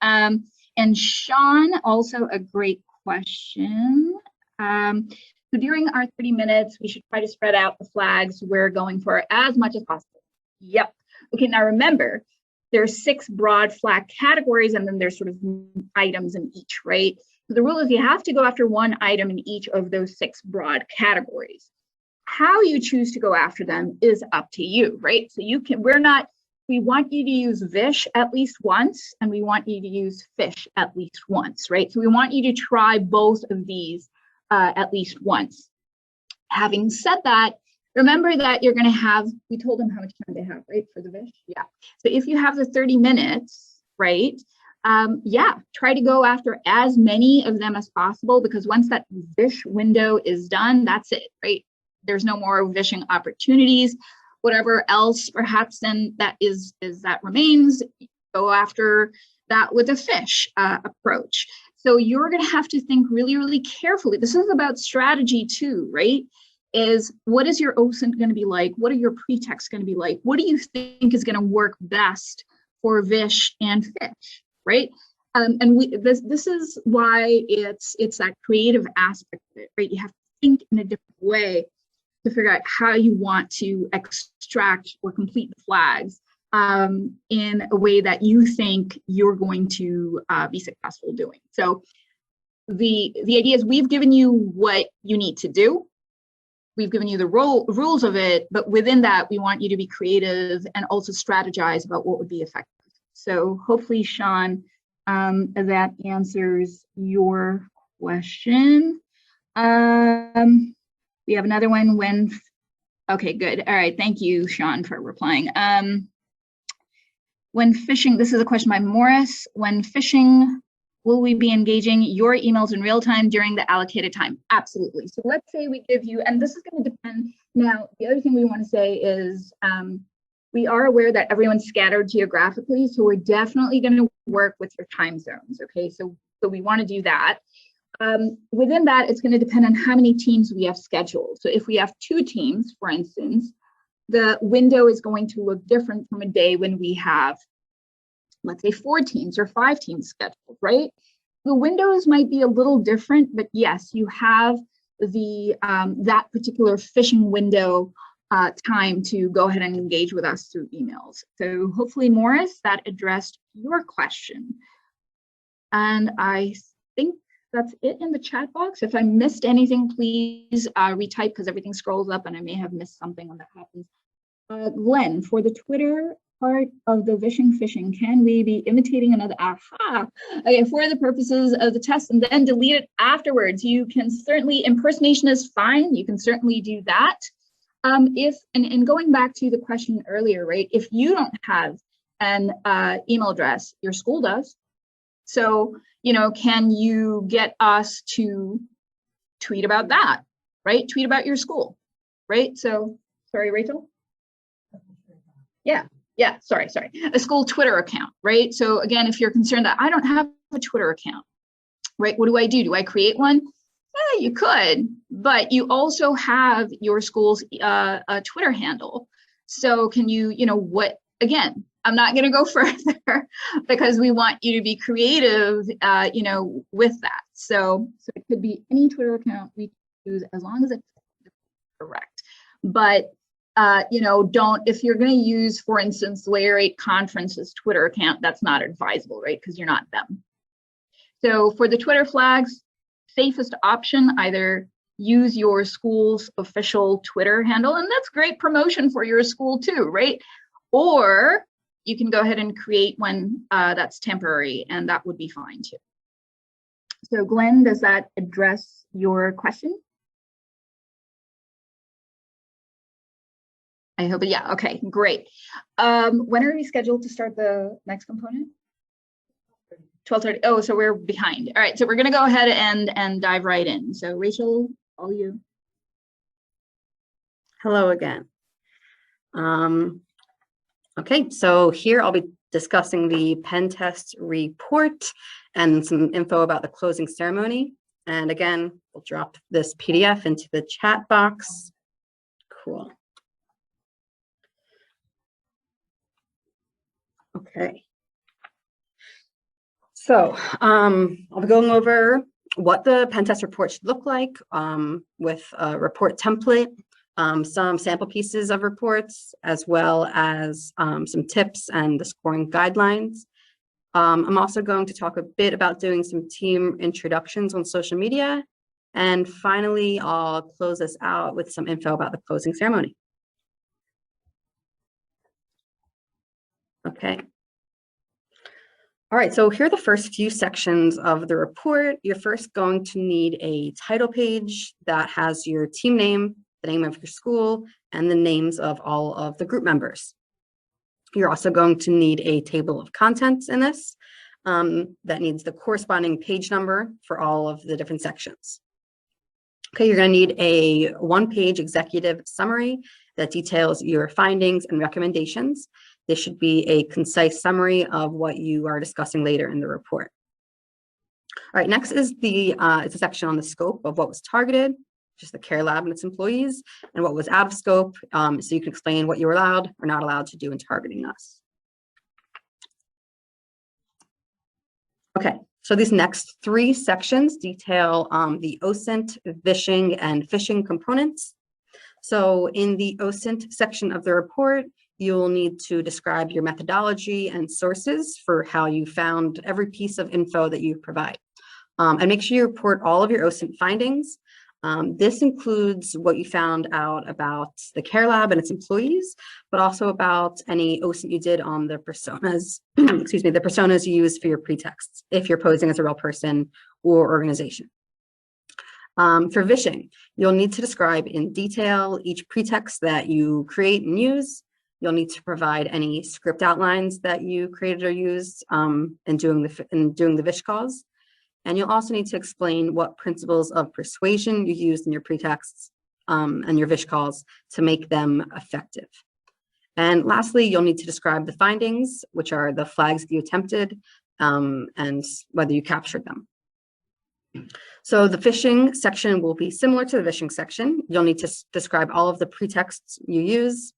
And Sean, also a great question. So during our 30 minutes, we should try to spread out the flags we're going for as much as possible. Yep. Okay, now remember, there's 6 broad flag categories, and then there's sort of items in each, right? So the rule is you have to go after one item in each of those 6 broad categories. How you choose to go after them is up to you, right? So you can, we want you to use Vish at least once, and we want you to use Fish at least once, right? So we want you to try both of these at least once. Having said that, remember that you're going to have, we told them how much time they have, right, for the Vish? Yeah. So if you have the 30 minutes, right, yeah, try to go after as many of them as possible, because once that Vish window is done, that's it, right? There's no more Vishing opportunities. Whatever else perhaps then that remains, go after that with a Fish approach. So you're going to have to think really, really carefully. This is about strategy too, right? Is what is your OSINT going to be like? What are your pretexts going to be like? What do you think is going to work best for Vish and Fish, right? And this is why it's that creative aspect of it, right? You have to think in a different way to figure out how you want to extract or complete the flags in a way that you think you're going to be successful doing. So the idea is we've given you what you need to do. We've given you the rules of it, but within that, we want you to be creative and also strategize about what would be effective. So hopefully, Sean, that answers your question. We have another one okay, good. All right, thank you, Sean, for replying. When fishing, this is a question by Morris. When fishing, will we be engaging your emails in real time during the allocated time? Absolutely. So let's say we give you, and this is going to depend. Now, the other thing we want to say is we are aware that everyone's scattered geographically, so we're definitely going to work with your time zones, okay? So we want to do that. Within that, it's going to depend on how many teams we have scheduled. So if we have 2 teams, for instance, the window is going to look different from a day when we have, let's say, 4 teams or 5 teams scheduled, right? The windows might be a little different, but yes, you have the that particular fishing window time to go ahead and engage with us through emails. So hopefully, Morris, that addressed your question. And I think that's it in the chat box. If I missed anything, please retype, because everything scrolls up and I may have missed something when that happens. Glenn, for the Twitter part of the Vishing Fishing, can we be imitating another? Aha! Okay, for the purposes of the test and then delete it afterwards. You can certainly, impersonation is fine. You can certainly do that. And going back to the question earlier, right? If you don't have an email address, your school does. So, you know, can you get us to tweet about that, right? Tweet about your school, right? So, sorry, Rachel? Yeah, sorry. A school Twitter account, right? So again, if you're concerned that I don't have a Twitter account, right? What do? Do I create one? Yeah, you could, but you also have your school's Twitter handle. So can you, what, again, I'm not going to go further because we want you to be creative, with that. So it could be any Twitter account we choose as long as it's correct. But don't, if you're going to use, for instance, Layer 8 Conference's Twitter account, that's not advisable, right? Because you're not them. So for the Twitter flags, safest option, either use your school's official Twitter handle, and that's great promotion for your school too, right? Or you can go ahead and create one that's temporary, and that would be fine too. So Glenn, does that address your question? I hope, yeah, okay, great. When are we scheduled to start the next component? 12:30. Oh, so we're behind. All right, so we're gonna go ahead and dive right in. So Rachel, all you. Hello again. Okay, so here I'll be discussing the Pentest report and some info about the closing ceremony. And again, we'll drop this PDF into the chat box. Cool. Okay. So I'll be going over what the pen test report should look like with a report template, some sample pieces of reports, as well as some tips and the scoring guidelines. I'm also going to talk a bit about doing some team introductions on social media. And finally, I'll close this out with some info about the closing ceremony. Okay. All right, so here are the first few sections of the report. You're first going to need a title page that has your team name, the name of your school, and the names of all of the group members. You're also going to need a table of contents in this that needs the corresponding page number for all of the different sections. Okay, you're going to need a one-page executive summary that details your findings and recommendations. This should be a concise summary of what you are discussing later in the report. All right, next is it's a section on the scope of what was targeted, just the Care Lab and its employees, and what was out of scope, so you can explain what you were allowed or not allowed to do in targeting us. Okay, so these next three sections detail the OSINT, vishing, and phishing components. So in the OSINT section of the report, you'll need to describe your methodology and sources for how you found every piece of info that you provide. And make sure you report all of your OSINT findings. This includes what you found out about the Care Lab and its employees, but also about any OSINT you did on the personas, excuse me, the personas you use for your pretexts, if you're posing as a real person or organization. For vishing, you'll need to describe in detail each pretext that you create and use. You'll need to provide any script outlines that you created or used in doing the vish calls. And you'll also need to explain what principles of persuasion you used in your pretexts and your vish calls to make them effective. And lastly, you'll need to describe the findings, which are the flags that you attempted and whether you captured them. So the phishing section will be similar to the vishing section. You'll need to describe all of the pretexts you use.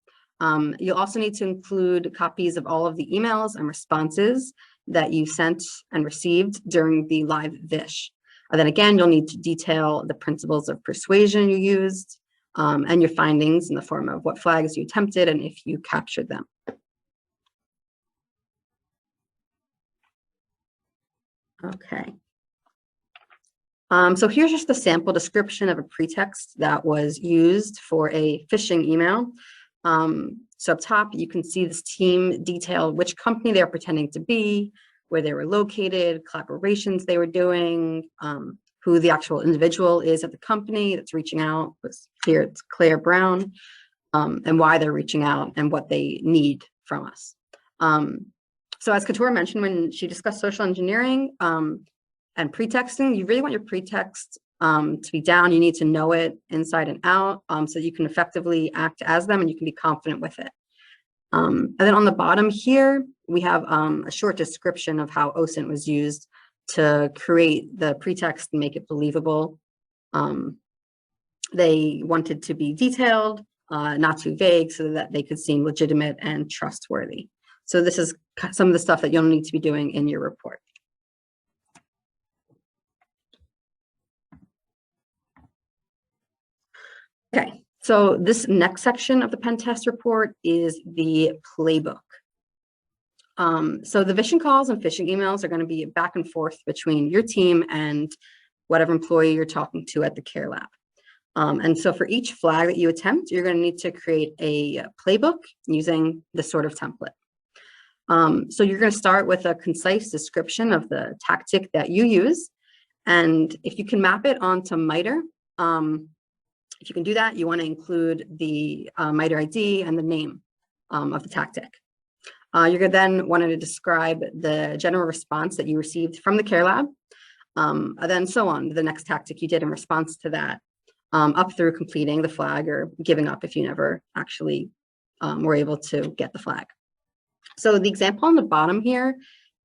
You'll also need to include copies of all of the emails and responses that you sent and received during the live vish. And then again, you'll need to detail the principles of persuasion you used and your findings in the form of what flags you attempted and if you captured them. Okay. So here's just the sample description of a pretext that was used for a phishing email. So up top, you can see this team detail which company they're pretending to be, where they were located, collaborations they were doing, who the actual individual is at the company that's reaching out. Here it's Claire Brown, and why they're reaching out and what they need from us. So as Couture mentioned when she discussed social engineering and pretexting, you really want your pretext to be down. You need to know it inside and out so you can effectively act as them and you can be confident with it. And then on the bottom here, we have a short description of how OSINT was used to create the pretext and make it believable. They wanted to be detailed, not too vague, so that they could seem legitimate and trustworthy. So this is some of the stuff that you'll need to be doing in your report. Okay, so this next section of the pen test report is the playbook. So the vishing calls and phishing emails are going to be back and forth between your team and whatever employee you're talking to at the Care Lab. And so for each flag that you attempt, you're going to need to create a playbook using this sort of template. So you're going to start with a concise description of the tactic that you use. And if you can map it onto MITRE, if you can do that, you want to include the MITRE ID and the name of the tactic. You're going to then want to describe the general response that you received from the Care Lab, and then so on, the next tactic you did in response to that, up through completing the flag or giving up if you never actually were able to get the flag. So the example on the bottom here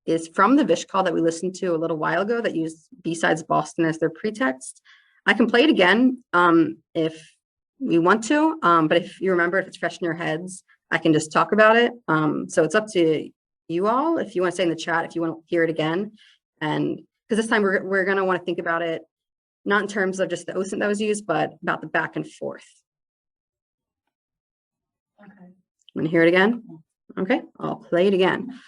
is from the vish call that we listened to a little while ago that used B-Sides Boston as their pretext. I can play it again if we want to, but if you remember, if it's fresh in your heads, I can just talk about it. So it's up to you all. If you want to say in the chat, if you want to hear it again, And because this time we're going to want to think about it, not in terms of just the OSINT that was used, but about the back and forth. Okay. Want to hear it again? Okay, I'll play it again.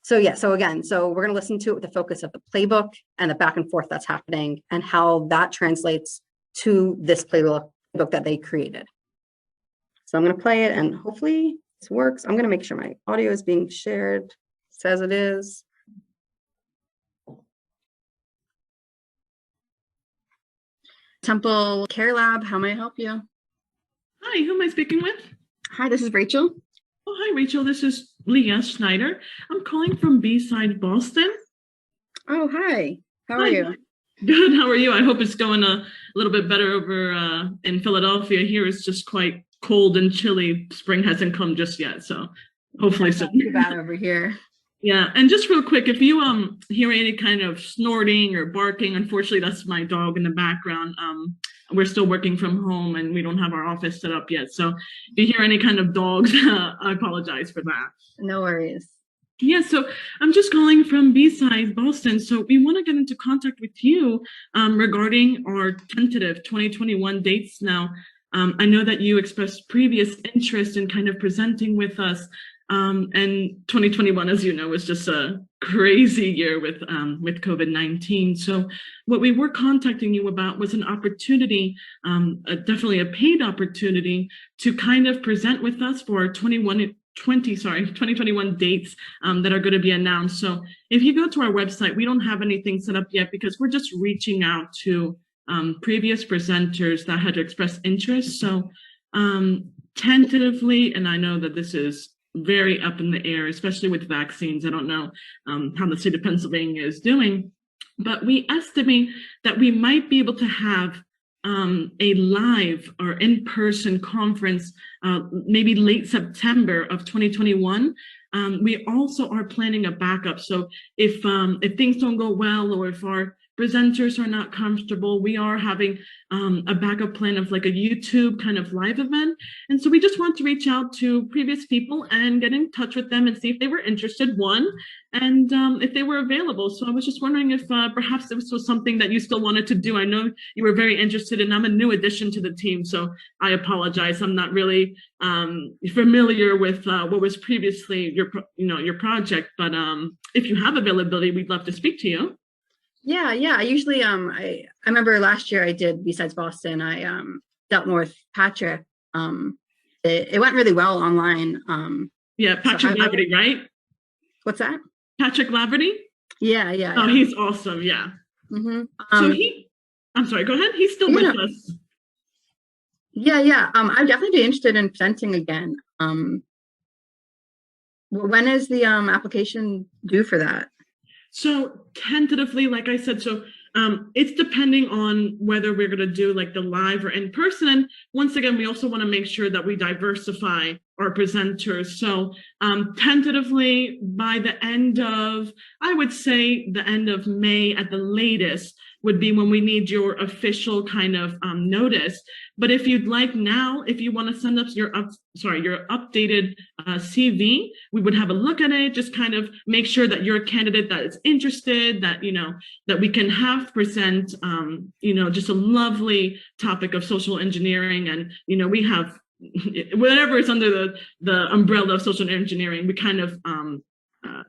So yeah, so we're going to listen to it with the focus of the playbook and the back and forth that's happening and how that translates to this playbook that they created. So I'm going to play it and hopefully this works. I'm going to make sure my audio is being shared. It says it is. Temple Care Lab, how may I help you? Hi, who am I speaking with? Hi, this is Rachel. Oh, hi, Rachel. This is Leah Schneider. I'm calling from B-Side Boston. Oh, hi. How are Hi. you? Good. How are you? I hope it's going a little bit better over in Philadelphia. Here it's just quite cold and chilly. Spring hasn't come just yet, so hopefully It's soon. not too bad over here. Yeah, and just real quick, if you hear any kind of snorting or barking, unfortunately that's my dog in the background. We're still working from home and we don't have our office set up yet. So if you hear any kind of dogs, I apologize for that. No worries. Yeah, so I'm just calling from B-Side Boston. So we want to get into contact with you regarding our tentative 2021 dates now. I know that you expressed previous interest in kind of presenting with us. And 2021, as you know, was just a crazy year with COVID-19. So what we were contacting you about was an opportunity, definitely a paid opportunity to kind of present with us for our 2021 dates that are going to be announced. So if you go to our website, we don't have anything set up yet because we're just reaching out to previous presenters that had expressed interest. So tentatively, and I know that this is very up in the air, especially with vaccines. I don't know how the state of Pennsylvania is doing, but we estimate that we might be able to have a live or in-person conference maybe late September of 2021. We also are planning a backup. So if things don't go well or if our presenters are not comfortable, we are having a backup plan of like a YouTube kind of live event. And so we just want to reach out to previous people and get in touch with them and see if they were interested, one, and if they were available. So I was just wondering if perhaps this was something that you still wanted to do. I know you were very interested, and I'm a new addition to the team, so I apologize. I'm not really familiar with what was previously your project, but if you have availability, we'd love to speak to you. Yeah. I usually I remember last year I did besides Boston, I dealt more with Patrick. It went really well online. Yeah, Patrick Laverty, right? What's that? Patrick Laverty? Yeah. Oh, he's awesome. Yeah. Mm-hmm. So I'm sorry, go ahead. He's still with us. Yeah. I'd definitely be interested in presenting again. When is the application due for that? So tentatively, like I said, so it's depending on whether we're going to do like the live or in person. And once again, we also want to make sure that we diversify our presenters. So tentatively by the end of, I would say the end of May at the latest would be when we need your official kind of notice. But if you'd like now, if you want to send us your updated CV, we would have a look at it, just kind of make sure that you're a candidate that is interested, that, that we can have present, just a lovely topic of social engineering. And, we have whatever is under the umbrella of social engineering, we kind of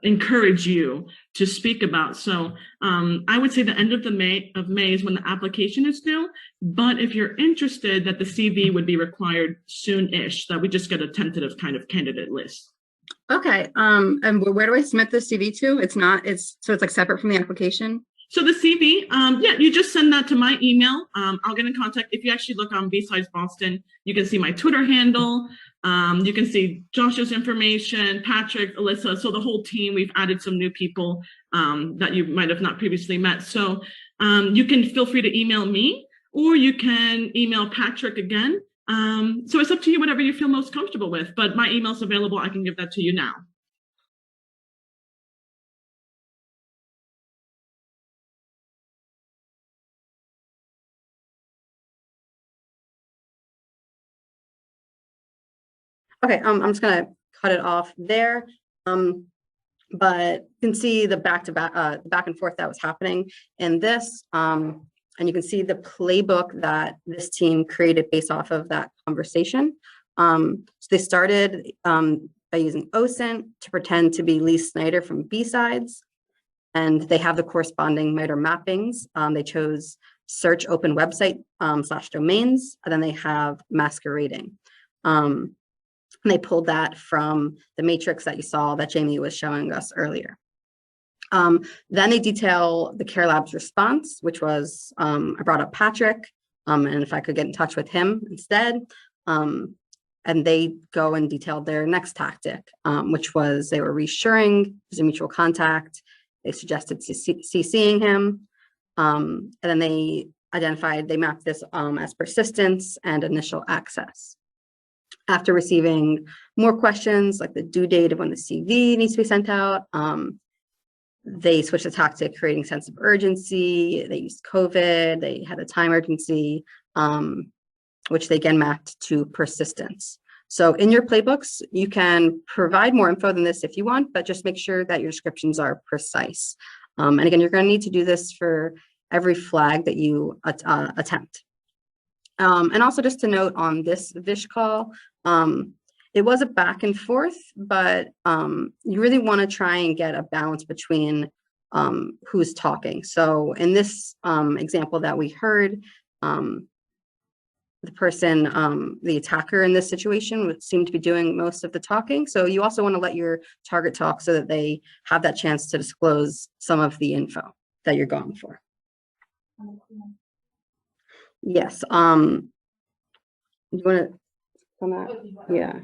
encourage you to speak about. So I would say the end of May is when the application is due. But if you're interested, that the CV would be required soon-ish, that we just get a tentative kind of candidate list. Okay. And where do I submit the CV to? It's like separate from the application? So the CV, you just send that to my email. I'll get in contact. If you actually look on B-Sides Boston, you can see my Twitter handle. You can see Josh's information, Patrick, Alyssa. So the whole team, we've added some new people that you might have not previously met. So you can feel free to email me, or you can email Patrick again. So it's up to you, whatever you feel most comfortable with. But my email's available. I can give that to you now. Okay, I'm just gonna cut it off there. But you can see the back and forth that was happening in this. And you can see the playbook that this team created based off of that conversation. So they started by using OSINT to pretend to be Lee Snyder from B-Sides. And they have the corresponding MITRE mappings. They chose search open website / domains, and then they have masquerading. And they pulled that from the matrix that you saw that Jamie was showing us earlier. Then they detail the Care Lab's response, which was, I brought up Patrick, and if I could get in touch with him instead. And they go and detail their next tactic, which was they were reassuring there's a mutual contact. They suggested CCing him. And then they mapped this as persistence and initial access. After receiving more questions, like the due date of when the CV needs to be sent out, they switched the tactic, creating sense of urgency. They used COVID. They had a time urgency, which they again mapped to persistence. So in your playbooks, you can provide more info than this if you want, but just make sure that your descriptions are precise. And again, you're going to need to do this for every flag that you attempt. And also just to note on this VISH call, it was a back and forth, but you really want to try and get a balance between who's talking. So in this example that we heard, the person, the attacker in this situation would seem to be doing most of the talking. So you also want to let your target talk so that they have that chance to disclose some of the info that you're going for. Yes. You want to on that? Yeah.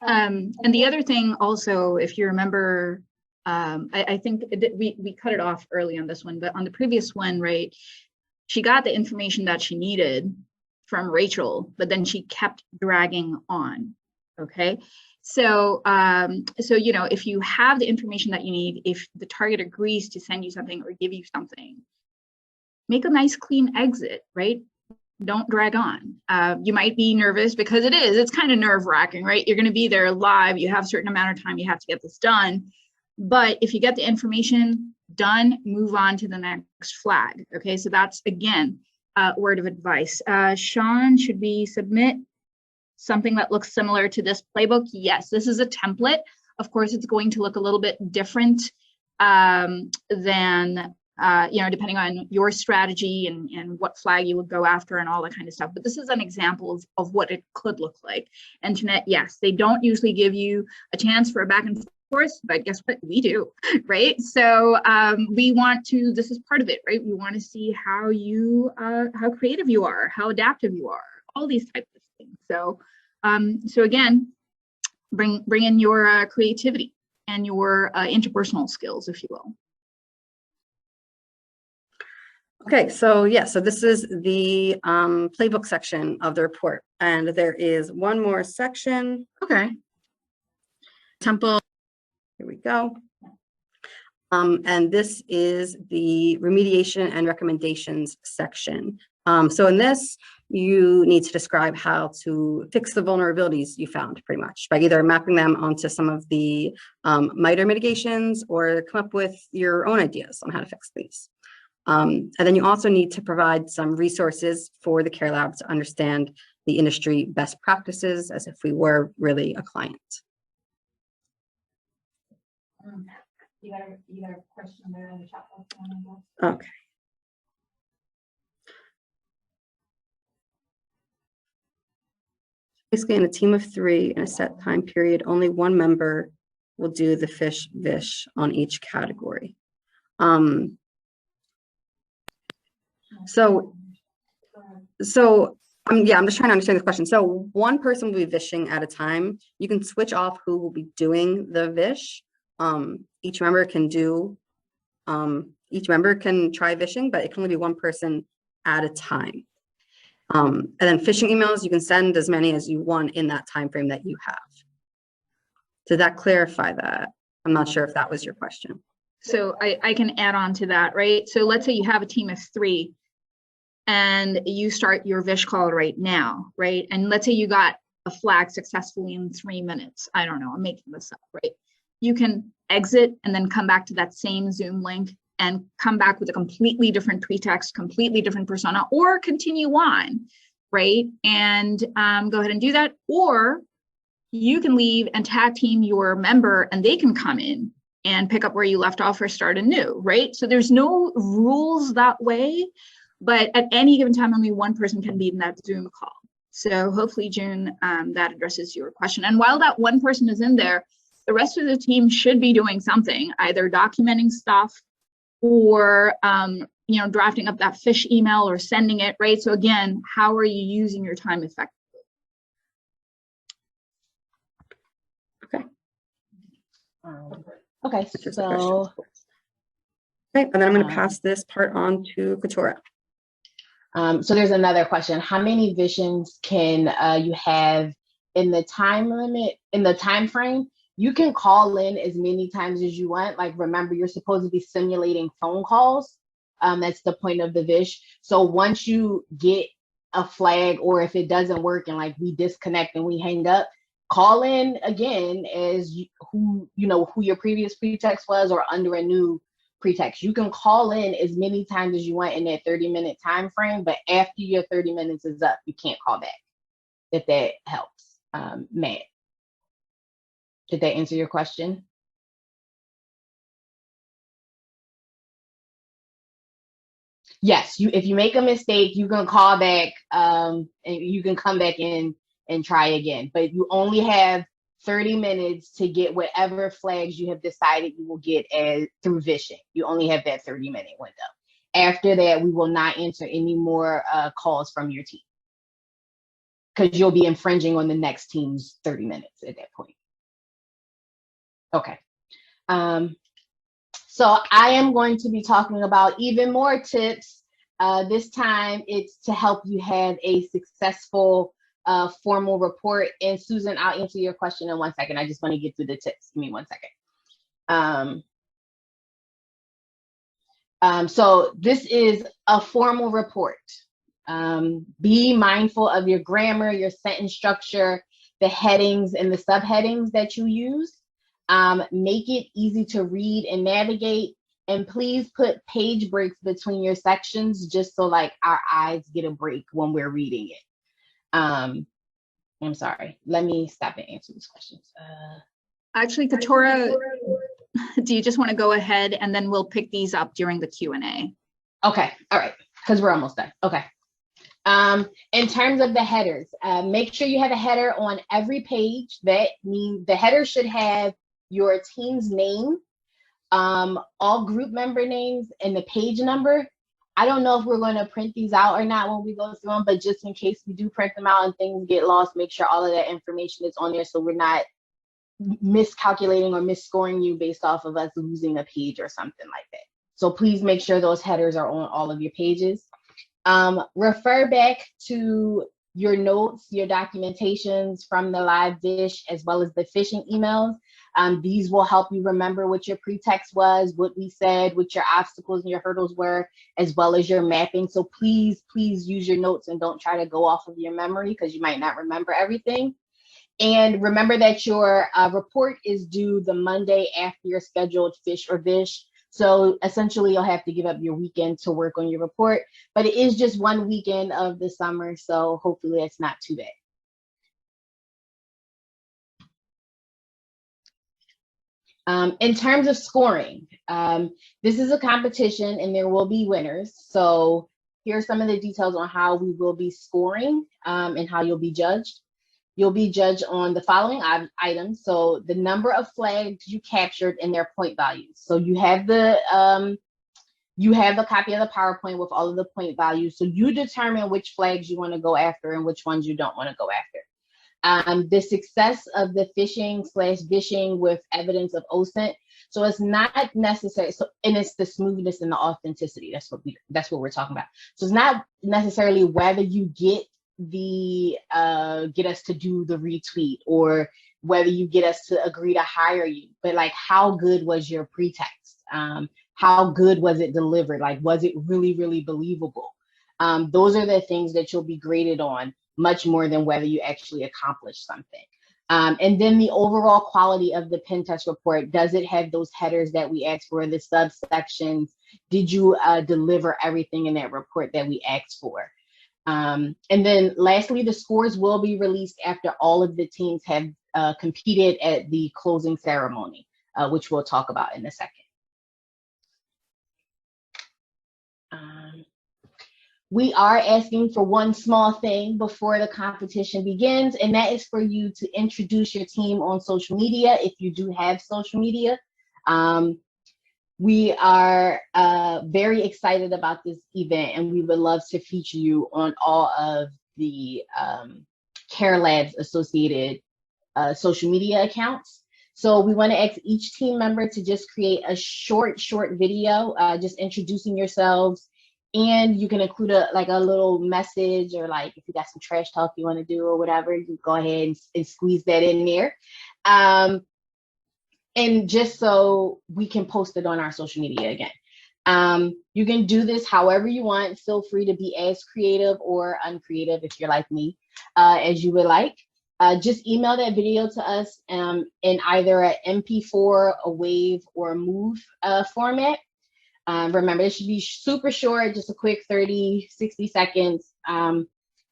And the other thing also, if you remember, I think we cut it off early on this one, but on the previous one, right, she got the information that she needed from Rachel, but then she kept dragging on. Okay. So, you know, if you have the information that you need, if the target agrees to send you something or give you something, make a nice clean exit, right? Don't drag on. You might be nervous because it's kind of nerve wracking, right? You're going to be there live. You have a certain amount of time you have to get this done. But if you get the information done, move on to the next flag. Okay, so that's, again, a word of advice. Sean, should we submit something that looks similar to this playbook? Yes, this is a template. Of course, it's going to look a little bit different than, you know, depending on your strategy and what flag you would go after and all that kind of stuff. But this is an example of what it could look like. And Jeanette, yes, they don't usually give you a chance for a back and forth, but guess what? We do, right? So we want to, this is part of it, right? We want to see how you, how creative you are, how adaptive you are, all these types of things. So, so again, bring in your creativity and your interpersonal skills, if you will. Okay, so yeah, so this is the playbook section of the report, and there is one more section. Okay. Temple, here we go. And this is the remediation and recommendations section. So in this, you need to describe how to fix the vulnerabilities you found, pretty much, by either mapping them onto some of the MITRE mitigations or come up with your own ideas on how to fix these. And then you also need to provide some resources for the Care Lab to understand the industry best practices as if we were really a client. You got a question there in the chat box? Okay. Basically, in a team of 3 in a set time period, only one member will do the VISH on each category. So yeah, I'm just trying to understand the question. So one person will be vishing at a time. You can switch off who will be doing the vish. Each member can try vishing, but it can only be one person at a time. And then phishing emails, you can send as many as you want in that time frame that you have. Did that clarify that? I'm not sure if that was your question. So I can add on to that, right? So let's say you have a team of 3 and you start your VISH call right now, right? And let's say you got a flag successfully in 3 minutes. I don't know, I'm making this up, right? you can exit and then come back to that same Zoom link and come back with a completely different pretext, completely different persona, or continue on, right? And go ahead and do that. Or you can leave and tag team your member and they can come in and pick up where you left off or start anew, right? So there's no rules that way, but at any given time, only one person can be in that Zoom call. So hopefully, June, that addresses your question. And while that one person is in there, the rest of the team should be doing something, either documenting stuff or drafting up that fish email or sending it, right? So again, how are you using your time effectively? Okay. Okay, so okay, and then I'm going to pass this part on to Katura. So there's another question. How many visions can you have in the time limit, in the time frame? You can call in as many times as you want. Like, remember, you're supposed to be simulating phone calls. That's the point of the Vish. So once you get a flag, or if it doesn't work and like we disconnect and we hang up, call in again as who your previous pretext was, or under a new pretext. You can call in as many times as you want in that 30-minute time frame, but after your 30 minutes is up, you can't call back, if that helps. Matt, did that answer your question? Yes, if you make a mistake, you can call back and you can come back in and try again, but you only have 30 minutes to get whatever flags you have decided you will get through vishing. You only have that 30-minute window. After that, we will not answer any more calls from your team, because you'll be infringing on the next team's 30 minutes at that point. Okay. So I am going to be talking about even more tips. This time it's to help you have a successful formal report. And Susan, I'll answer your question in 1 second. I just want to get through the tips. Give me 1 second. So this is a formal report. Be mindful of your grammar, your sentence structure, the headings and the subheadings that you use. Make it easy to read and navigate, and please put page breaks between your sections, just so like our eyes get a break when we're reading it. I'm sorry, let me stop and answer these questions. Actually, Katura, do you just want to go ahead and then we'll pick these up during the Q&A? Okay, all right, because we're almost done. Okay. In terms of the headers, make sure you have a header on every page. That means the header should have your team's name, all group member names, and the page number. I don't know if we're going to print these out or not when we go through them, but just in case we do print them out and things get lost, make sure all of that information is on there so we're not miscalculating or misscoring you based off of us losing a page or something like that. So please make sure those headers are on all of your pages. Refer back to your notes, your documentations from the live dish, as well as the phishing emails. These will help you remember what your pretext was, what we said, what your obstacles and your hurdles were, as well as your mapping. So please use your notes and don't try to go off of your memory, because you might not remember everything. And remember that your report is due the Monday after your scheduled fish or vish. So essentially you'll have to give up your weekend to work on your report, but it is just one weekend of the summer. So hopefully it's not too bad. In terms of scoring, this is a competition and there will be winners. So here are some of the details on how we will be scoring and how you'll be judged. You'll be judged on the following items. So the number of flags you captured and their point values. So you have the copy of the PowerPoint with all of the point values. So you determine which flags you want to go after and which ones you don't want to go after. The success of the phishing/vishing with evidence of OSINT. So it's not necessary. So, and it's the smoothness and the authenticity. That's what we're talking about. So it's not necessarily whether you get us to do the retweet or whether you get us to agree to hire you, but like, how good was your pretext? How good was it delivered? Like, was it really, really believable? Those are the things that you'll be graded on, much more than whether you actually accomplished something. And then the overall quality of the pen test report, does it have those headers that we asked for, the subsections? Did you deliver everything in that report that we asked for? And then lastly, the scores will be released after all of the teams have competed at the closing ceremony, which we'll talk about in a second. We are asking for one small thing before the competition begins, and that is for you to introduce your team on social media if you do have social media. We are very excited about this event, and we would love to feature you on all of the Care Labs associated social media accounts. So we want to ask each team member to just create a short video, just introducing yourselves. And you can include a little message, or like if you got some trash talk you want to do or whatever, you can go ahead and squeeze that in there. And just so we can post it on our social media again. You can do this however you want. Feel free to be as creative or uncreative if you're like me, as you would like. Just email that video to us in either an MP4, a WAV, or a MOV format. Remember, it should be super short, just a quick 30, 60 seconds.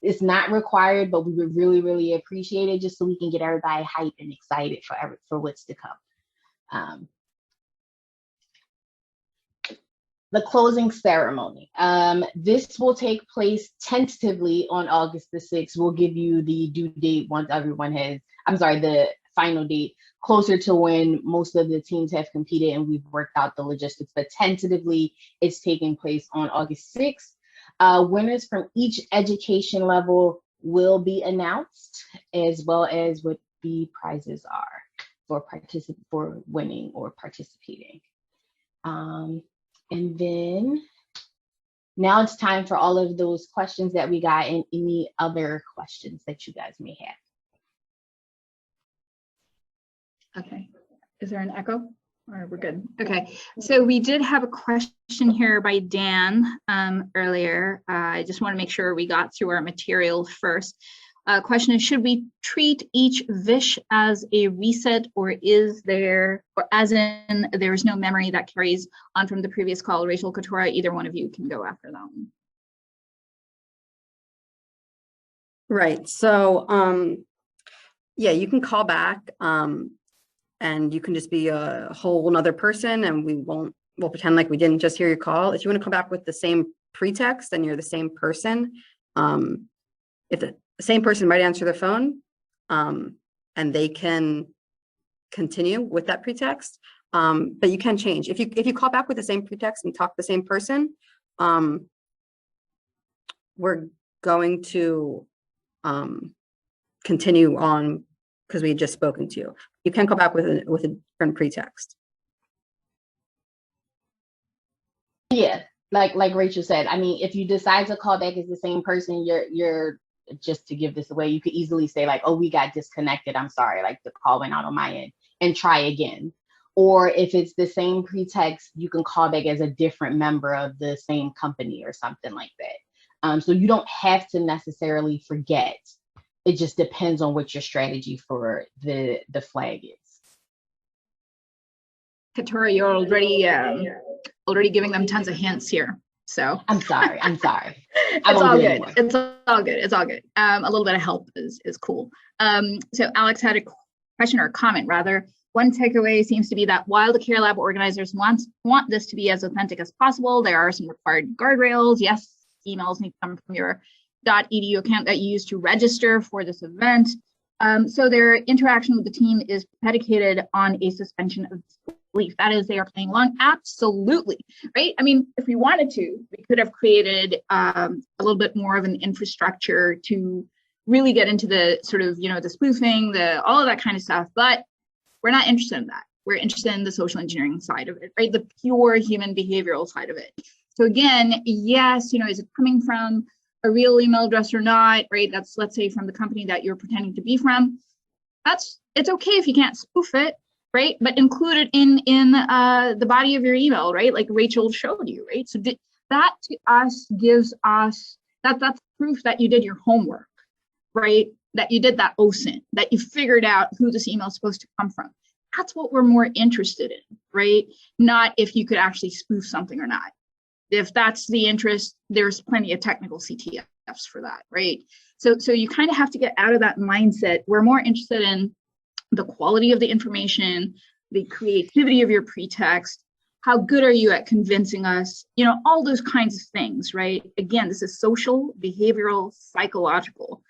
It's not required, but we would really, really appreciate it, just so we can get everybody hyped and excited for what's to come. The closing ceremony. This will take place tentatively on August the 6th. We'll give you the due date once everyone has, the final date, closer to when most of the teams have competed and we've worked out the logistics, but tentatively it's taking place on August 6th. Winners from each education level will be announced, as well as what the prizes are for winning or participating. And then now it's time for all of those questions that we got and any other questions that you guys may have. Okay, is there an echo or we're good? Okay, so we did have a question here by Dan earlier. I just want to make sure we got through our material first. Question is, should we treat each VISH as a reset, or is there, or as in there is no memory that carries on from the previous call? Rachel, Katura, either one of you can go after that one. Right, so yeah, you can call back. And you can just be a whole nother person, and we'll pretend like we didn't just hear your call. If you want to come back with the same pretext and you're the same person, if the same person might answer the phone, and they can continue with that pretext, but you can change. If you call back with the same pretext and talk to the same person, we're going to continue on because we had just spoken to you. You can come back with a different pretext. Yeah, like Rachel said, I mean, if you decide to call back as the same person, you're just to give this away, you could easily say like, oh, we got disconnected, I'm sorry, like the call went out on my end, and try again. Or if it's the same pretext, you can call back as a different member of the same company or something like that. So you don't have to necessarily forget. It just depends on what your strategy for the flag is. Katura, you're already giving them tons of hints here. So I'm sorry. It's all good. It's all good. It's all good. A little bit of help is cool. So Alex had a question or a comment rather. One takeaway seems to be that while the Care Lab organizers want this to be as authentic as possible, there are some required guardrails. Yes, emails need to come from your .edu account that you use to register for this event. So their interaction with the team is predicated on a suspension of disbelief. That is, they are playing along. Absolutely, right? I mean, if we wanted to, we could have created a little bit more of an infrastructure to really get into the sort of, the spoofing, all of that kind of stuff. But we're not interested in that. We're interested in the social engineering side of it, right? The pure human behavioral side of it. So again, yes, is it coming from a real email address or not, right? That's, let's say, from the company that you're pretending to be from. It's okay if you can't spoof it, right? But include it in the body of your email, right? Like Rachel showed you, right? So that to us gives us, that's proof that you did your homework, right? that you did that OSINT, that you figured out who this email is supposed to come from. That's what we're more interested in, right? Not if you could actually spoof something or not. If that's the interest, there's plenty of technical CTFs for that, right? So you kind of have to get out of that mindset. We're more interested in the quality of the information, the creativity of your pretext, how good are you at convincing us, all those kinds of things, right? Again, this is social, behavioral, psychological.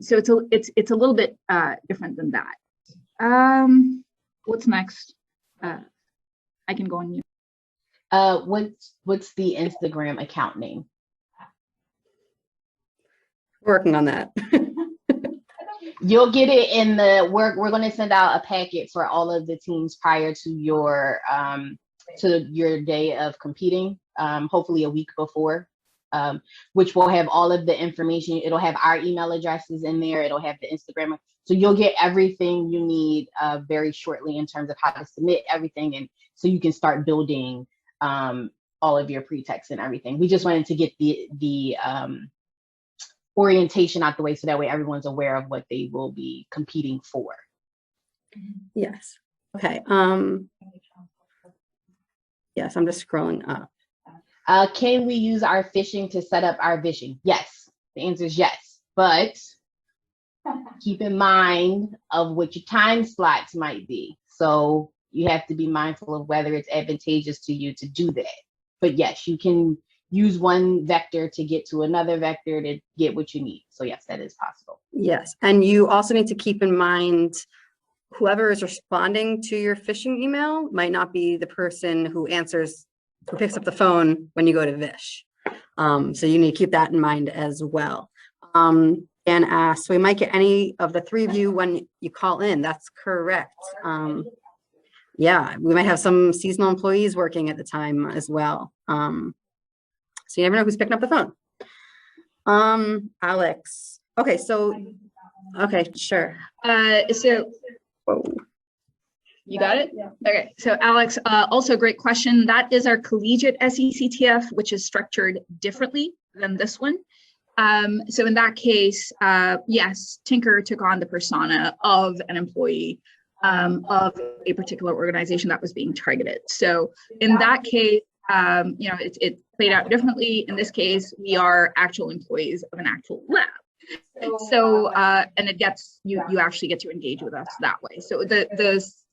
So it's a little bit different than that. What's next? I can go on mute. What's the Instagram account name? Working on that. You'll get it in the we're going to send out a packet for all of the teams prior to your day of competing, hopefully a week before, which will have all of the information. It'll have our email addresses in there. It'll have the Instagram. So you'll get everything you need very shortly in terms of how to submit everything, and so you can start building all of your pretext and everything. We just wanted to get the orientation out the way so that way everyone's aware of what they will be competing for. Yes. Okay. Yes, I'm just scrolling up. Can we use our phishing to set up our vishing? Yes. The answer is yes. But keep in mind of what your time slots might be. So you have to be mindful of whether it's advantageous to you to do that. But yes, you can use one vector to get to another vector to get what you need. So yes, that is possible. Yes. And you also need to keep in mind whoever is responding to your phishing email might not be the person who picks up the phone when you go to Vish. So you need to keep that in mind as well. Dan asks, so we might get any of the three of you when you call in. That's correct. Yeah, we might have some seasonal employees working at the time as well. So you never know who's picking up the phone. Alex. Okay, sure. So Whoa. You got it? Yeah. Okay. So Alex, also great question. That is our collegiate SECTF, which is structured differently than this one. So in that case, yes, Tinker took on the persona of an employee of a particular organization that was being targeted. So in that case, it played out differently. In this case, we are actual employees of an actual lab. So and it gets you actually get to engage with us that way. So the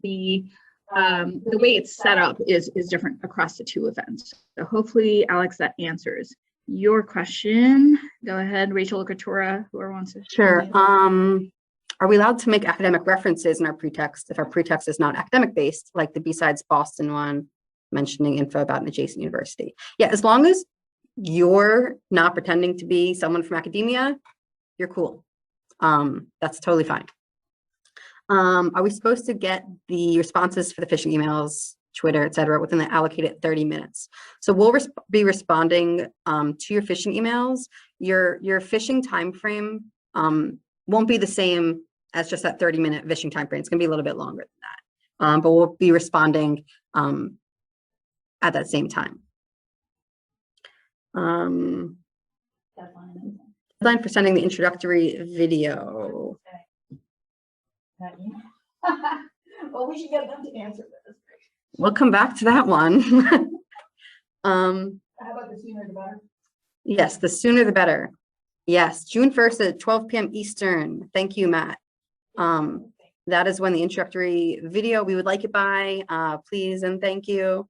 way it's set up is different across the two events. So hopefully, Alex, that answers your question. Go ahead, Rachel or Katura, whoever wants to. Sure. Are we allowed to make academic references in our pretext if our pretext is not academic based, like the B-Sides Boston one, mentioning info about an adjacent university? Yeah, as long as you're not pretending to be someone from academia, you're cool. That's totally fine. Are we supposed to get the responses for the phishing emails, Twitter, etc., within the allocated 30 minutes? So we'll be responding to your phishing emails. Your phishing time frame won't be the same as just that 30-minute phishing time frame. It's going to be a little bit longer than that, but we'll be responding at that same time. Deadline for sending the introductory video. Well, we should get them to answer this. We'll come back to that one. How about the sooner the better? Yes, the sooner the better. Yes, June 1st at 12 p.m. Eastern. Thank you, Matt. That is when the introductory video, we would like it by, please and thank you.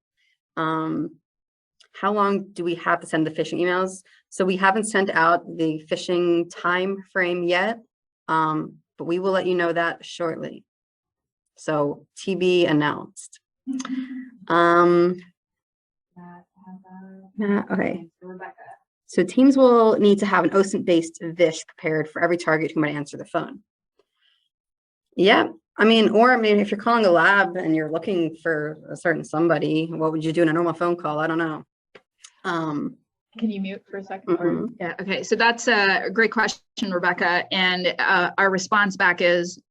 How long do we have to send the phishing emails? So we haven't sent out the phishing time frame yet, but we will let you know that shortly. So TB announced. Okay. So teams will need to have an OSINT-based Vish prepared for every target who might answer the phone. Yeah, if you're calling a lab and you're looking for a certain somebody, what would you do in a normal phone call? I don't know. Can you mute for a second? Yeah, okay. So that's a great question, Rebecca. And our response back is,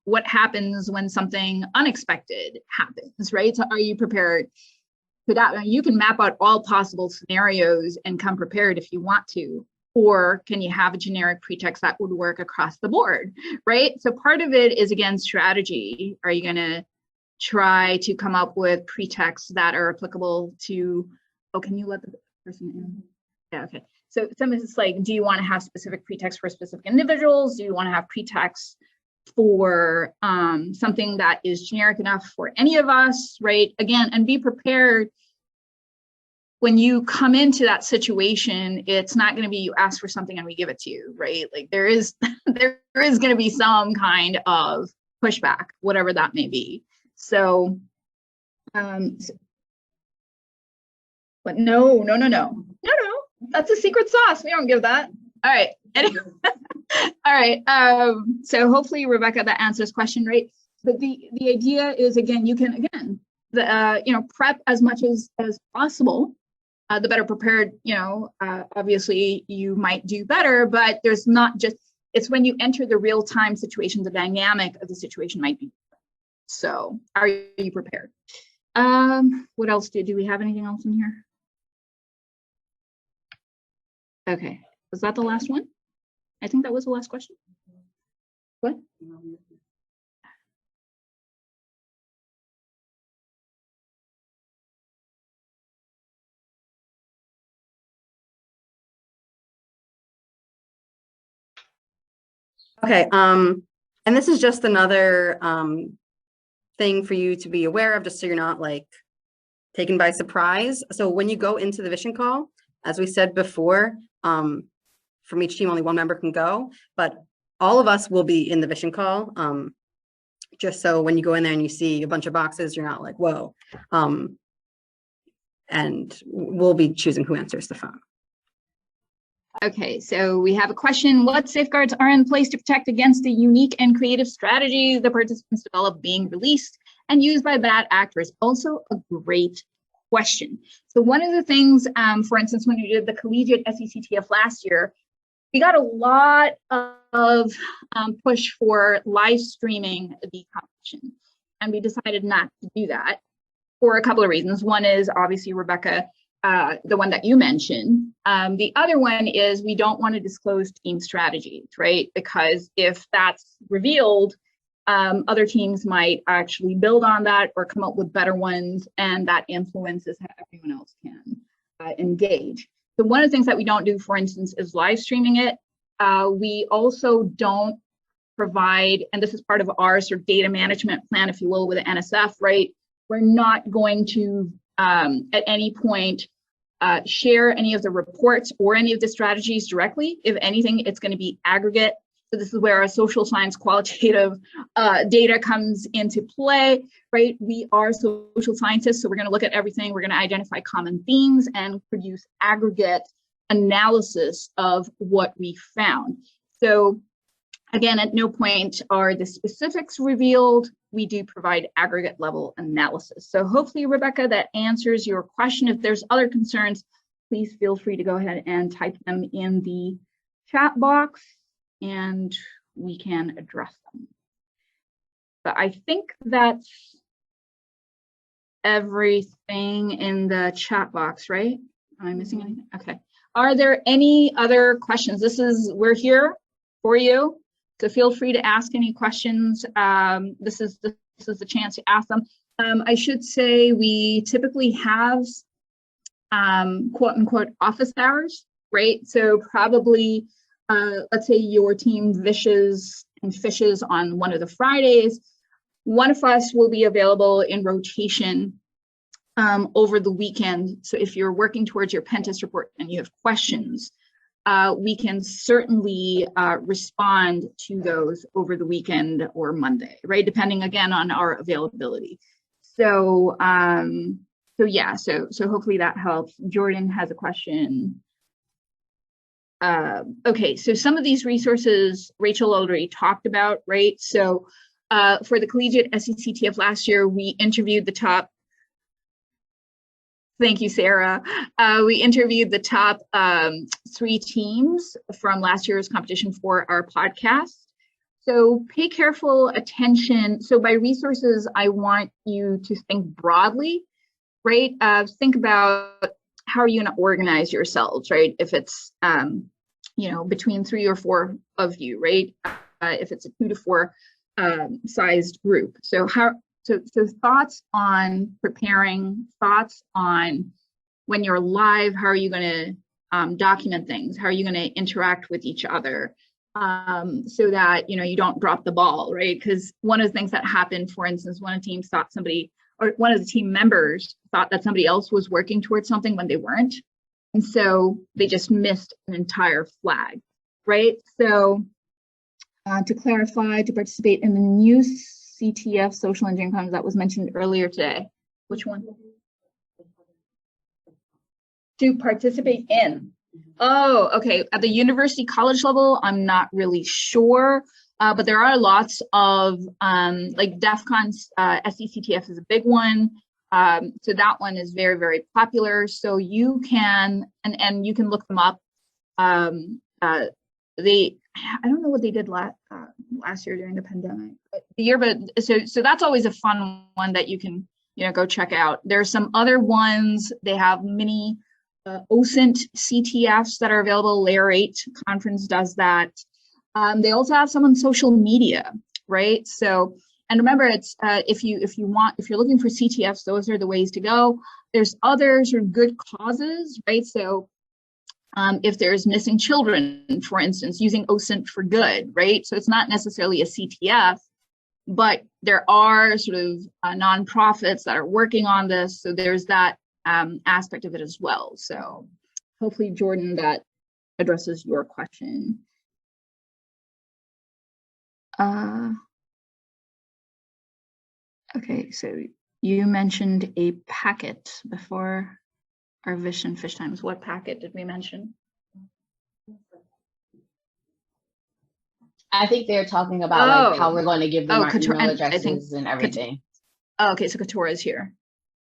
what happens when something unexpected happens, right? So are you prepared for that? You can map out all possible scenarios and come prepared if you want to. Or can you have a generic pretext that would work across the board, right? So part of it is, again, strategy. Are you going to try to come up with pretexts that are applicable to, oh, can you let the person in? Yeah, okay. So some of it's like, do you want to have specific pretexts for specific individuals? Do you want to have pretexts for something that is generic enough for any of us, right? Again, and be prepared. When you come into that situation, it's not going to be you ask for something and we give it to you, right? Like there is going to be some kind of pushback, whatever that may be. So, but no, that's a secret sauce. We don't give that. All right. Anyway, all right. So hopefully, Rebecca, that answers question, right? But the idea is, again, you can, prep as much as possible. The better prepared, obviously you might do better, but there's not just, it's when you enter the real-time situation, the dynamic of the situation might be different. So are you prepared? What else do we have anything else in here? Okay, was that the last one? I think that was the last question. What? Okay, and this is just another thing for you to be aware of, just so you're not like taken by surprise. So when you go into the vision call, as we said before, from each team, only one member can go, but all of us will be in the vision call. Just so when you go in there and you see a bunch of boxes, you're not like, whoa. And we'll be choosing who answers the phone. Okay, so we have a question. What safeguards are in place to protect against the unique and creative strategies the participants develop being released and used by bad actors? Also a great question. So one of the things, for instance, when we did the collegiate SECTF last year, we got a lot of push for live streaming the competition. And we decided not to do that for a couple of reasons. One is obviously, Rebecca, the one that you mentioned. The other one is we don't want to disclose team strategies, right? Because if that's revealed, other teams might actually build on that or come up with better ones, and that influences how everyone else can engage. So one of the things that we don't do, for instance, is live streaming it. We also don't provide, and this is part of our sort of data management plan, if you will, with the NSF, right? We're not going to at any point share any of the reports or any of the strategies directly. If anything, it's going to be aggregate. So this is where our social science qualitative data comes into play, right? We are social scientists, so we're going to look at everything. We're going to identify common themes and produce aggregate analysis of what we found. So again, at no point are the specifics revealed. We do provide aggregate level analysis. So hopefully, Rebecca, that answers your question. If there's other concerns, please feel free to go ahead and type them in the chat box and we can address them. But I think that's everything in the chat box, right? Am I missing anything? Okay. Are there any other questions? We're here for you. So feel free to ask any questions. This is the chance to ask them. I should say we typically have quote unquote office hours, right? So probably, let's say your team vishes and fishes on one of the Fridays. One of us will be available in rotation over the weekend. So if you're working towards your Pentest report and you have questions, we can certainly respond to those over the weekend or Monday, right? Depending again on our availability. So, so hopefully that helps. Jordan has a question. Okay, so some of these resources Rachel already talked about, right? So for the collegiate SECTF last year, we interviewed the top. Thank you, Sarah. We interviewed the top 3 teams from last year's competition for our podcast. So pay careful attention. So by resources, I want you to think broadly, right? Think about how are you going to organize yourselves, right? If it's between 3 or 4 of you, right? If it's a 2 to 4 sized group. So thoughts on preparing, thoughts on when you're live, how are you going to document things? How are you going to interact with each other? So that, you don't drop the ball, right? Because one of the things that happened, for instance, one of the teams thought one of the team members thought that somebody else was working towards something when they weren't. And so they just missed an entire flag, right? So to clarify, to participate in the new CTF social engineering conference that was mentioned earlier today. Which one? To participate in. Oh, okay. At the university college level, I'm not really sure, but there are lots of like DEF CON's SECTF is a big one. So that one is very, very popular. So you can, and you can look them up. I don't know what they did last year during the pandemic, but so that's always a fun one that you can, go check out. There's some other ones. They have mini OSINT CTFs that are available. Layer 8 conference does that. They also have some on social media, right? So, and remember, it's if you're looking for CTFs, those are the ways to go. There's other sort of good causes, right? So if there's missing children, for instance, using OSINT for good, right? So it's not necessarily a CTF, but there are sort of nonprofits that are working on this. So there's that aspect of it as well. So hopefully, Jordan, that addresses your question. Okay, so you mentioned a packet before our Vision Fish Times. What packet did we mention? I think they're talking about like how we're going to give them our Couture, email addresses and everything. Okay, so Couture is here.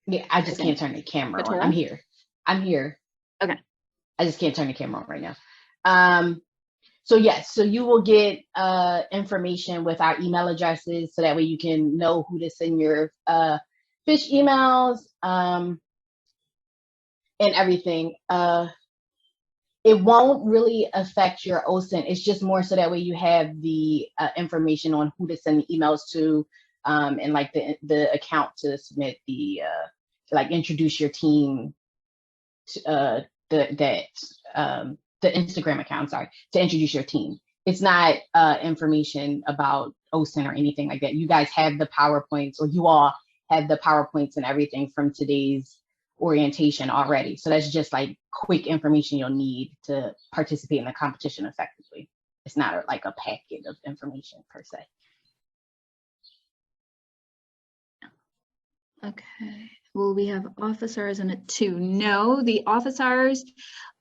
Yeah, I just can't turn the camera on. I'm here. Okay. I just can't turn the camera on right now. So yes, so you will get information with our email addresses, so that way you can know who to send your fish emails and everything. It won't really affect your OSINT. It's just more so that way you have the information on who to send the emails to, and like the account to submit the to like introduce your team to the Instagram account, sorry, to introduce your team. It's not information about OSINT or anything like that. You guys have the PowerPoints, or you all have the PowerPoints and everything from today's orientation already. So that's just like quick information you'll need to participate in the competition effectively. It's not like a packet of information per se. Okay. Will we have officers in it too? No, the officers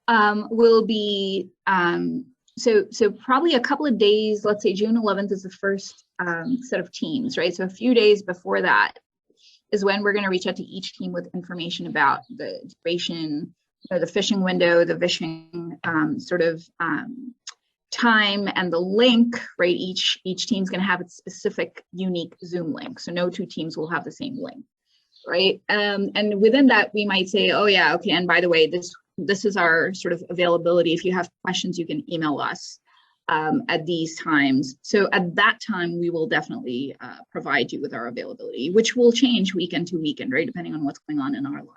will be so probably a couple of days. Let's say June 11th is the first set of teams, right? So a few days before that is when we're going to reach out to each team with information about the duration, the fishing window, the fishing time, and the link, right? Each team's going to have its specific unique Zoom link. So no two teams will have the same link, right? And within that, we might say, oh yeah, okay, and by the way, this is our sort of availability. If you have questions, you can email us at these times. So at that time, we will definitely provide you with our availability, which will change weekend to weekend, right? Depending on what's going on in our lives.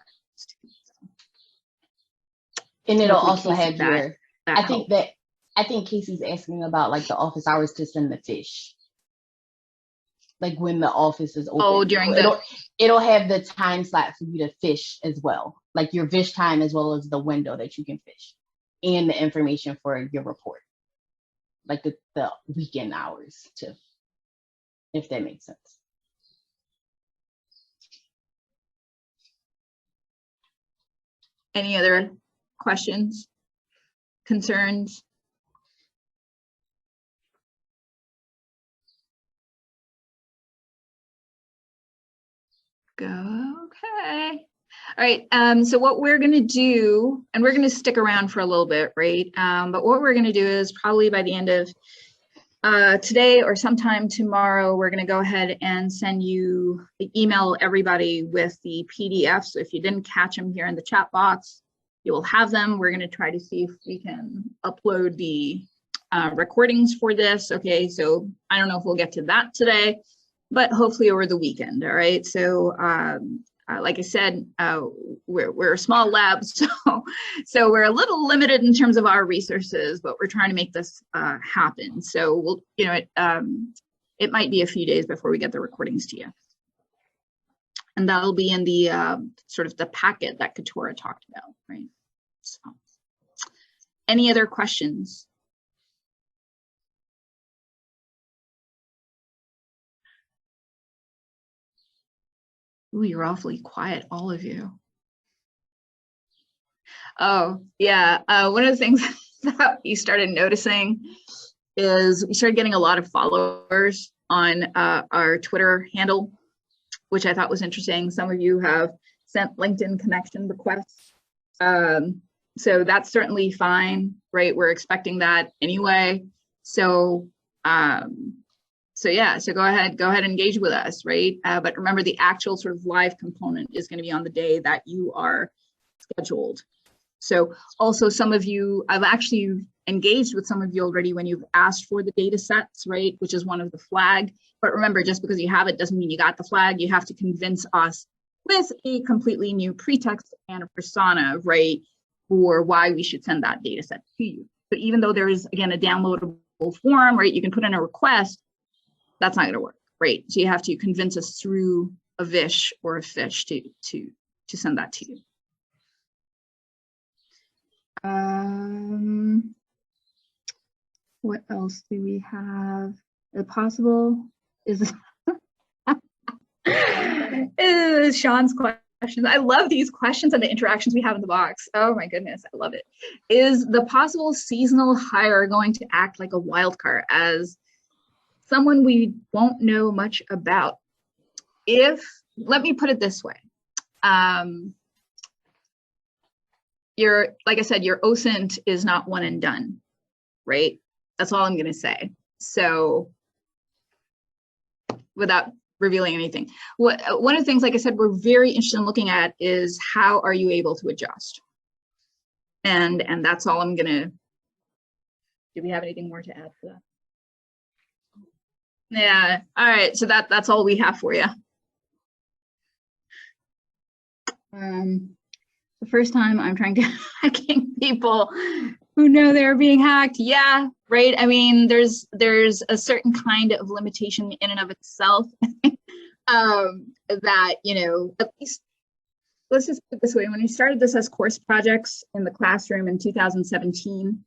And it'll also have your, I think Casey's asking about like the office hours to send the fish. Like when the office is open. Oh, during it'll have the time slot for you to fish as well. Like your fish time as well as the window that you can fish. And the information for your report. Like the weekend hours too, if that makes sense. Any other questions, concerns? Go, okay. All right, so what we're gonna do, and we're gonna stick around for a little bit, right? But what we're gonna do is probably by the end of today or sometime tomorrow, we're gonna go ahead and send you the email everybody with the PDF. So if you didn't catch them here in the chat box, you will have them. We're going to try to see if we can upload the recordings for this. Okay, so I don't know if we'll get to that today, but hopefully over the weekend. All right, so like I said, we're a small lab, so we're a little limited in terms of our resources, but we're trying to make this happen. So we'll, you know, it might be a few days before we get the recordings to you, and that'll be in the sort of the packet that Katora talked about, right? So, any other questions? Ooh, you're awfully quiet, all of you. Oh, yeah. One of the things that we started noticing is we started getting a lot of followers on our Twitter handle, which I thought was interesting. Some of you have sent LinkedIn connection requests. So that's certainly fine, right? We're expecting that anyway. So, so yeah, so go ahead and engage with us, right? But remember, the actual sort of live component is going to be on the day that you are scheduled. So also some of you, I've actually engaged with some of you already when you've asked for the data sets, right? Which is one of the flag. But remember, just because you have it doesn't mean you got the flag. You have to convince us with a completely new pretext and a persona, right? For why we should send that data set to you. But even though there is, again, a downloadable form, right? You can put in a request. That's not going to work, right? So you have to convince us through a Vish or a Fish to send that to you. What else do we have? The possible is Sean's questions. I love these questions and the interactions we have in the box. Oh my goodness, I love it. Is the possible seasonal hire going to act like a wild card as someone we won't know much about? Let me put it this way. Like I said, your OSINT is not one and done, right? That's all I'm going to say. So without revealing anything, one of the things, like I said, we're very interested in looking at is how are you able to adjust? And that's all I'm going to, do we have anything more to add to that? Yeah, all right, so that's all we have for you. The first time I'm trying to hacking people who know they're being hacked. Yeah, right. I mean, there's a certain kind of limitation in and of itself that, you know, at least let's just put it this way. When we started this as course projects in the classroom in 2017,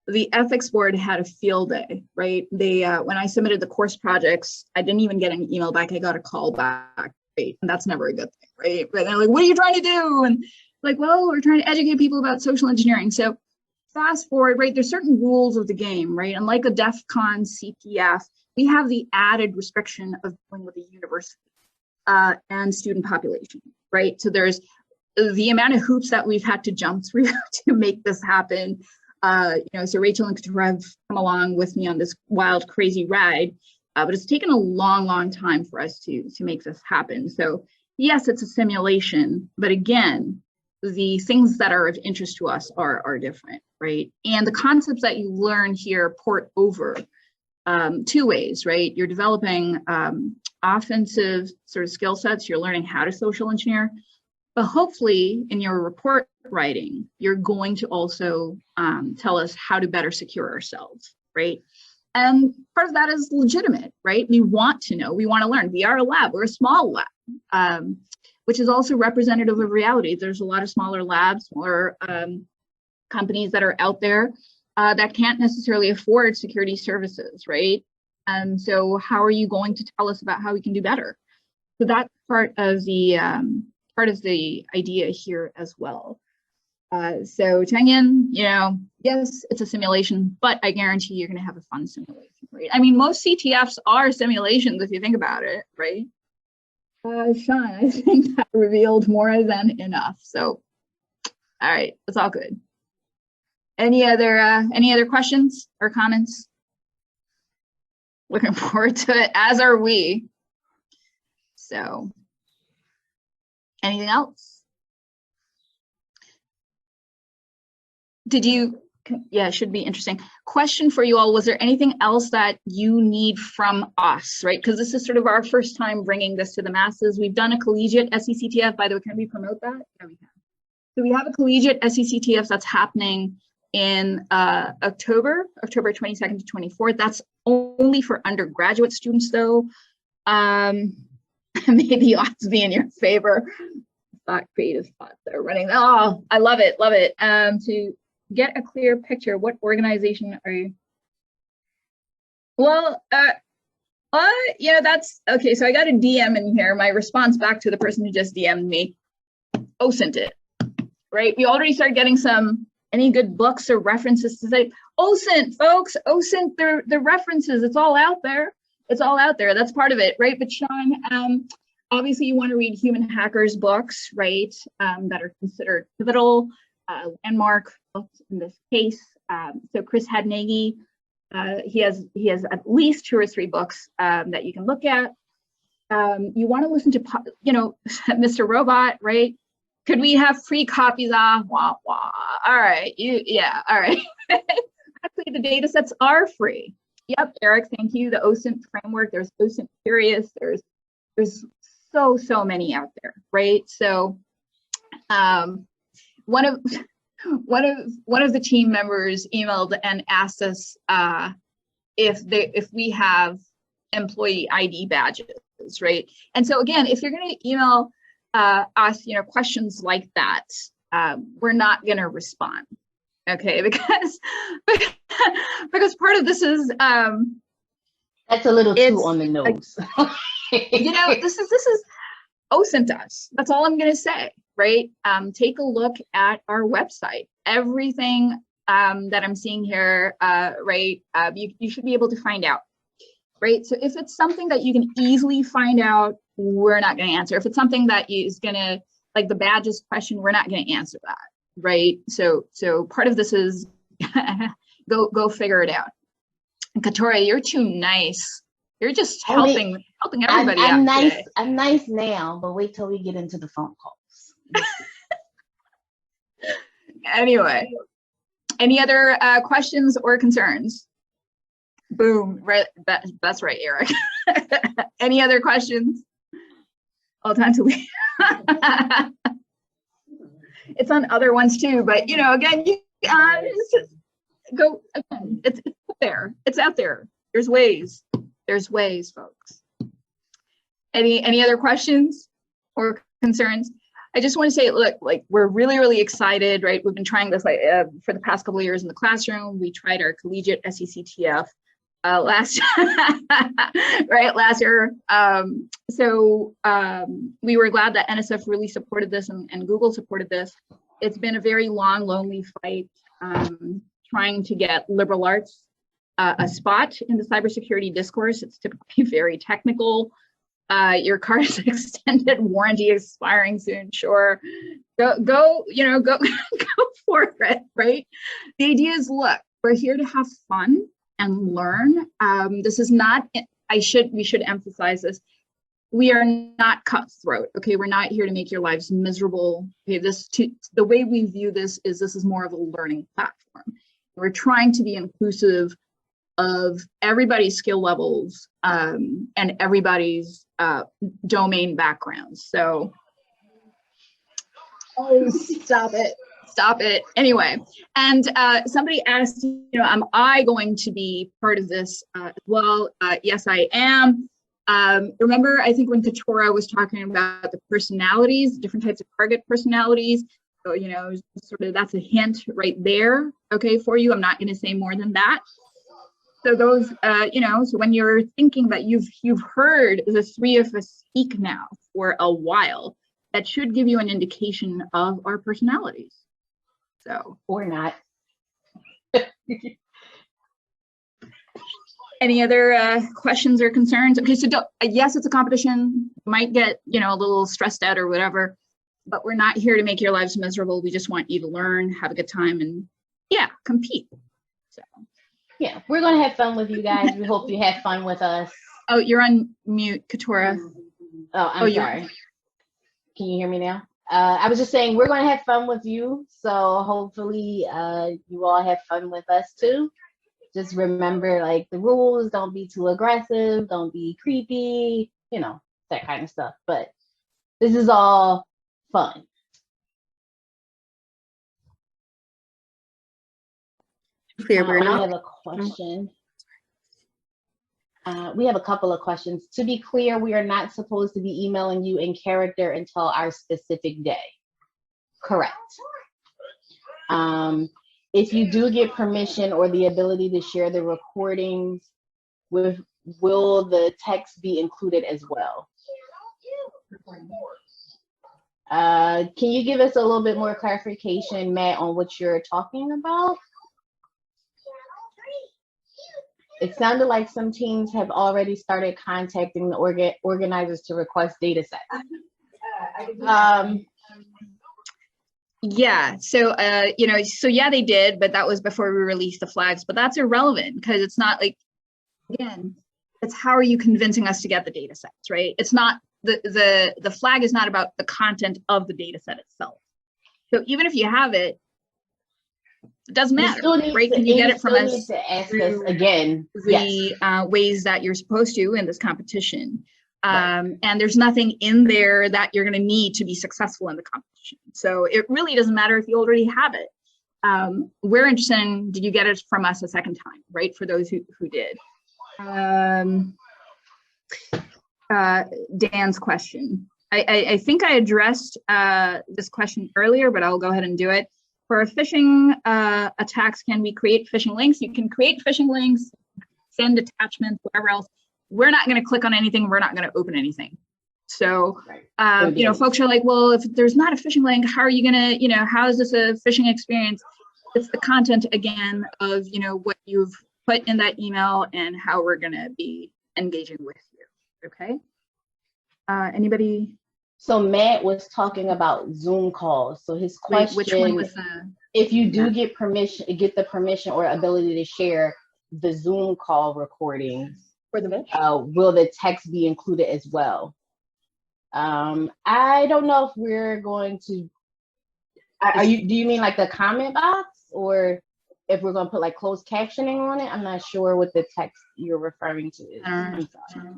the ethics board had a field day, right? They when I submitted the course projects, I didn't even get an email back. I got a call back. Right? And that's never a good thing, right? But they're like, what are you trying to do? And like, well, we're trying to educate people about social engineering. So fast forward, right? There's certain rules of the game, right? And like a DEF CON CTF, we have the added restriction of dealing with a university and student population, right? So there's the amount of hoops that we've had to jump through to make this happen. You know, so Rachel and Katura have come along with me on this wild, crazy ride. But it's taken a long, long time for us to make this happen. So yes, it's a simulation, but again, the things that are of interest to us are different, right? And the concepts that you learn here port over two ways, right? You're developing offensive sort of skill sets. You're learning how to social engineer, but hopefully in your report writing, you're going to also tell us how to better secure ourselves, right? And part of that is legitimate, right? We want to know, we want to learn. We are a lab, we're a small lab, which is also representative of reality. There's a lot of smaller labs or companies that are out there that can't necessarily afford security services, right? And so how are you going to tell us about how we can do better? So that's part of the idea here as well. So Changyan, you know, yes, it's a simulation, but I guarantee you're going to have a fun simulation, right? I mean, most CTFs are simulations if you think about it, right? Sean, I think that revealed more than enough. So, all right, it's all good. Any other questions or comments? Looking forward to it, as are we. So, anything else? did you, yeah, it should be interesting. Question for you all, was there anything else that you need from us, right? Because this is sort of our first time bringing this to the masses. We've done a collegiate SECTF, by the way, can we promote that? Yeah, we can. So we have a collegiate SECTF that's happening in October 22nd to 24th. That's only for undergraduate students though. Maybe odds be in your favor. Thought creative thoughts that are running. Oh, I love it, love it. To get a clear picture, what organization are you? Well, you know, that's okay. So I got a DM in here. My response back to the person who just DM'd me, OSINT it, right? We already started getting any good books or references to say, OSINT, folks, OSINT, the references, it's all out there. It's all out there. That's part of it, right? But Sean, obviously you want to read human hackers books, right? That are considered pivotal, landmark books in this case. So Chris Hadnagy, he has at least 2 or 3 books that you can look at. You want to listen to, you know, Mr. Robot, right? Could we have free copies? Wah, wah. All right, yeah, all right. Actually, the data sets are free. Yep, Eric, thank you. The OSINT framework, there's OSINT Curious, there's so many out there, right? So one of the team members emailed and asked us if we have employee ID badges, right? And so again, if you're going to email us, you know, questions like that, we're not going to respond, okay? Because part of this is that's a little too on the nose. You know, this is OSINT us. That's all I'm going to say, right? Take a look at our website. Everything that I'm seeing here, right? You should be able to find out, right? So if it's something that you can easily find out, we're not going to answer. If it's something that is going to, like the badges question, we're not going to answer that, right? So part of this is go figure it out. And Katora, you're too nice. You're just helping everybody I'm out nice. today. I'm nice now, but wait till we get into the phone calls. Anyway, any other questions or concerns? Boom, right, that's right, Eric. Any other questions? All time to leave. It's on other ones too, but you know, again, just go again. It's there. It's out there. There's ways. There's ways, folks. Any other questions or concerns? I just want to say, look, like we're really excited, right? We've been trying this like for the past couple of years in the classroom. We tried our collegiate SECTF last year. We were glad that NSF really supported this and Google supported this. It's been a very long, lonely fight trying to get liberal arts a spot in the cybersecurity discourse. It's typically very technical. Your car's extended warranty expiring soon. Sure, go for it, right? The idea is, look, we're here to have fun and learn. This is not, we should emphasize this. We are not cutthroat, okay? We're not here to make your lives miserable. Okay, the way we view this is more of a learning platform. We're trying to be inclusive of everybody's skill levels and everybody's domain backgrounds. So, oh, stop it. Anyway, and somebody asked, you know, am I going to be part of this as well? Yes, I am. Remember, I think when Katora was talking about the personalities, different types of target personalities, so, you know, sort of that's a hint right there, okay, for you. I'm not going to say more than that. So those, you know, so when you're thinking that you've heard the 3 of us speak now for a while, that should give you an indication of our personalities. So, or not. Any other questions or concerns? Okay, so yes, it's a competition. You might get, you know, a little stressed out or whatever, but we're not here to make your lives miserable. We just want you to learn, have a good time, and yeah, compete. So. Yeah, we're going to have fun with you guys. We hope you have fun with us. Oh, you're on mute, Katora. Oh, I'm sorry. Can you hear me now? I was just saying we're going to have fun with you. So hopefully you all have fun with us too. Just remember like the rules, don't be too aggressive, don't be creepy, you know, that kind of stuff. But this is all fun. Clear, we're I not. have a question. We have a couple of questions. To be clear, we are not supposed to be emailing you in character until our specific day. Correct. If you do get permission or the ability to share the recordings, will the text be included as well? Can you give us a little bit more clarification, Matt, on what you're talking about? It sounded like some teams have already started contacting the organizers to request data sets. Yeah, so you know, so yeah, they did, but that was before we released the flags. But that's irrelevant because it's not like, again, it's how are you convincing us to get the data sets, right? It's not the flag is not about the content of the data set itself. So even if you have it, it doesn't matter, right? Can you get it from us? Need to ask us again. The ways that you're supposed to in this competition. And there's nothing in there that you're going to need to be successful in the competition. So it really doesn't matter if you already have it. We're interested in, did you get it from us a second time, right? For those who did. Dan's question. I think I addressed this question earlier, but I'll go ahead and do it. For phishing attacks, can we create phishing links? You can create phishing links, send attachments, whatever else. We're not going to click on anything. We're not going to open anything. So, you know, folks are like, well, if there's not a phishing link, how are you going to, you know, how is this a phishing experience? It's the content, again, of, you know, what you've put in that email and how we're going to be engaging with you. Okay. Anybody? So Matt was talking about Zoom calls. So his question, which one was if you do get the permission or ability to share the Zoom call recordings, for the bitch? Will the text be included as well? I don't know if we're going to. Do you mean like the comment box, or if we're going to put like closed captioning on it? I'm not sure what the text you're referring to is. I'm sorry.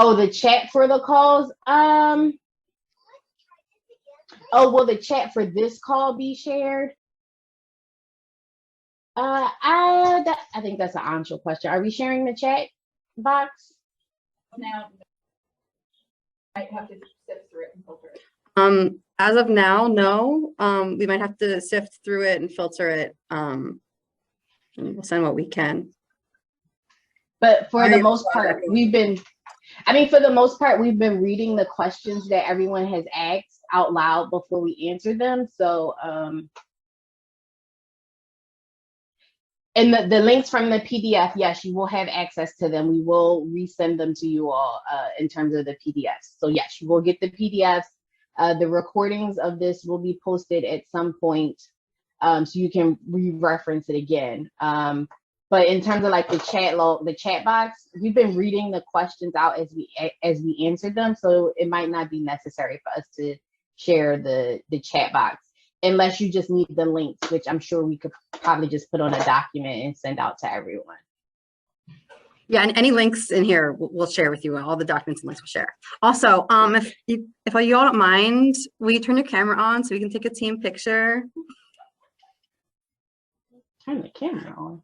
Oh, the chat for the calls. Oh, will the chat for this call be shared? I think that's an Anshul question. Are we sharing the chat box? Now, I have to sift through it and filter it. As of now, no. We might have to sift through it and filter it. And we'll send what we can. But for the most part, we've been reading the questions that everyone has asked out loud before we answer them. So, and the links from the PDF, yes, you will have access to them. We will resend them to you all in terms of the PDFs. So yes, you will get the PDFs. The recordings of this will be posted at some point, so you can re-reference it again. But in terms of like the chat box, we've been reading the questions out as we answer them. So it might not be necessary for us to share the chat box unless you just need the links, which I'm sure we could probably just put on a document and send out to everyone. Yeah, and any links in here we'll share with you. All the documents and links we'll share. Also, if you all don't mind, will you turn your camera on so we can take a team picture? Turn the camera on.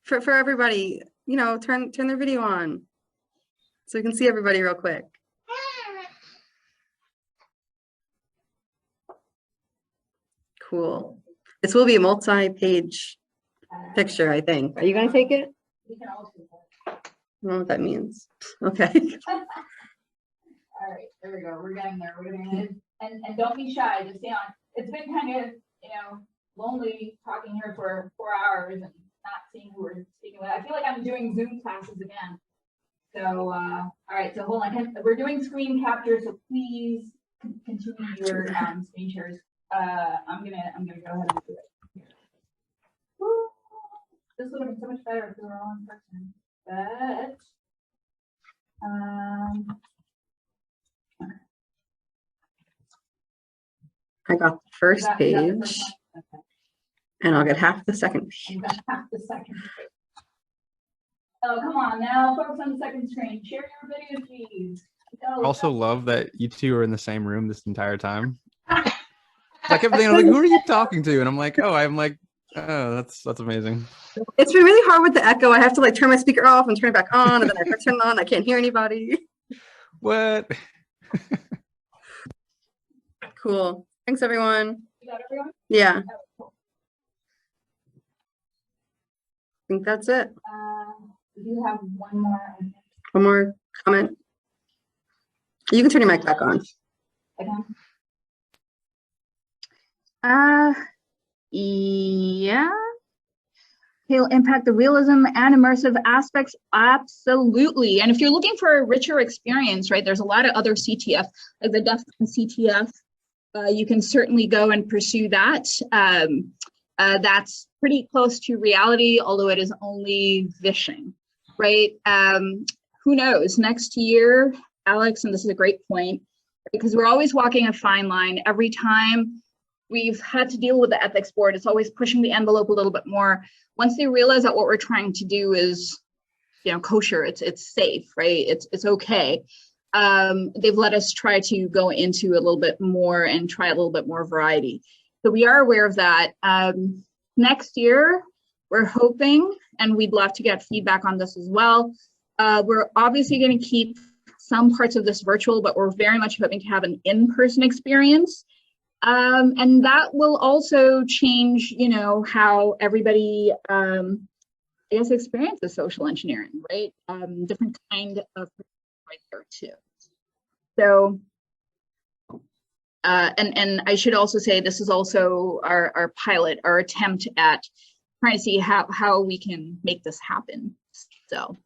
For everybody, you know, turn their video on so we can see everybody real quick. Cool. This will be a multi-page picture, I think. Are you going to take it? I don't know what that means. Okay. All right, there we go. We're getting there. We're getting it. And don't be shy. Just stay on. It's been kind of, you know, lonely talking here for 4 hours and not seeing who we're speaking with. I feel like I'm doing Zoom classes again. So, all right. So hold on. We're doing screen capture. So please continue your screen shares. I'm gonna go ahead and do it. Woo. This would have been so much better if we were all in person, but I got the first You got the page, first one? Okay. and I'll get half the second page. You got half the second page. Oh, come on now, focus on the second screen. Share your video, please. I also love that you two are in the same room this entire time. I kept thinking, like, who are you talking to? And I'm like, oh, that's amazing. It's been really hard with the echo. I have to like turn my speaker off and turn it back on, and then I turn it on. I can't hear anybody. What? Cool. Thanks, everyone. You got everyone? Yeah, Oh, cool. I think that's it. We do have one more. I think. One more comment. You can turn your mic back on. Again. Yeah. It'll impact the realism and immersive aspects. Absolutely. And if you're looking for a richer experience, right, there's a lot of other CTF, like the Deaf CTF. You can certainly go and pursue that. That's pretty close to reality, although it is only vishing, right? Who knows? Next year, Alex, and this is a great point, because we're always walking a fine line. Every time we've had to deal with the ethics board, it's always pushing the envelope a little bit more. Once they realize that what we're trying to do is, kosher, it's safe, right? It's okay. They've let us try to go into a little bit more and try a little bit more variety. So we are aware of that. Next year, we're hoping, and we'd love to get feedback on this as well. We're obviously going to keep some parts of this virtual, but we're very much hoping to have an in-person experience. And that will also change, how everybody, experiences social engineering, right? Different kind of right there too. So, and I should also say this is also our pilot, our attempt at trying to see how we can make this happen. So,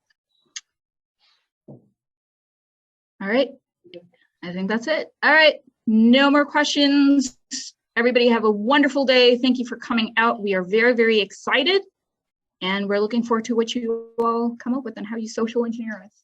all right, I think that's it. All right, no more questions. Everybody have a wonderful day. Thank you for coming out. We are very, very excited, and we're looking forward to what you all come up with and how you social engineer us.